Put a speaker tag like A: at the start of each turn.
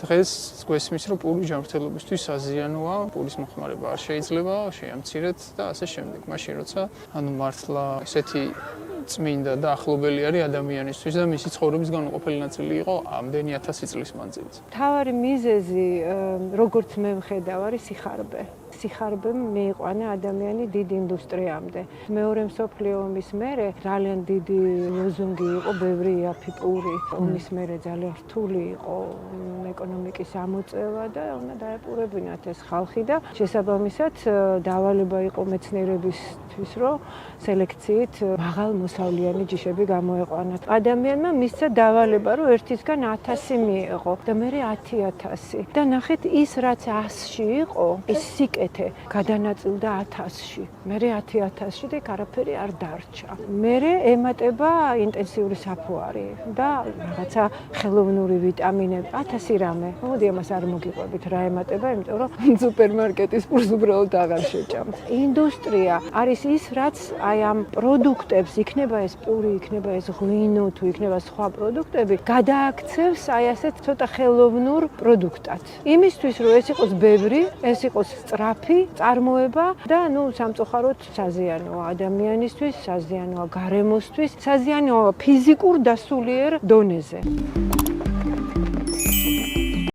A: დღეს გვესმის, რომ პური ჯანმრთელობისთვის საზიანოა, პურის მოხმარება არ შეიძლება, შეამცირეთ და ასე შემდეგ. მაშინ როცა მართლა ესეთი წმინდა და ახლობელი არის ადამიანისთვის და მისი ცხოვრების განუყოფელი ნაწილი იყო ამდენი 1000 წლის მანძილზე.
B: მთავარი მიზეზი, როგორც მე ვხედავ, არის სიხარბე. სიხარბემ მიიყვანა ადამიანი დიდ ინდუსტრიამდე. მეორე მსოფლიო ომის მერე ძალიან დიდი ლოზუნგი იყო, ბევრი იაფი პური. ომის მერე ძალიან რთული იყო ეკონომიკის ამოწევა და უნდა დაეპურებინათ ეს ხალხი და შესაბამისად დავალება იყო მეცნიერებისთვის, რომ სელექციით მაღალ მოსავლიანი ჯიშები გამოეყვანათ. ადამიანმა მისცა დავალება, რომ ერთისგან 1000 მიეღო და მერე 10000. და ნახეთ ის რაც 100-ში იყო, ის სიკეთე გადანაწილდა 1000-ში. მერე 10000-ში და არაფერი არ დარჩა. მერე ემატება ინტენსიური საფუარი და რაღაცა ხელოვნური ვიტამინები, 1000 რამე. მოდი ამას არ მოგიყვებით რა ემატება, იმიტომ რომ სუპერმარკეტის პურს უბრალოდ აღარ შეჭამთ. ინდუსტრია არის ის, რაც აი ამ პროდუქტებს, იქნება ეს პური, იქნება ეს ღვინო, თუ იქნება სხვა პროდუქტები, გადააქცევს აი ასეთ ცოტა ხელოვნურ პროდუქტად. იმისთვის, რომ ეს იყოს ბევრი, ეს იყოს სწრაფი წარმოება და სამწუხაროდ საზიანოა ადამიანისთვის, საზიანოა გარემოსთვის, საზიანოა ფიზიკურ და სულიერ დონეზე.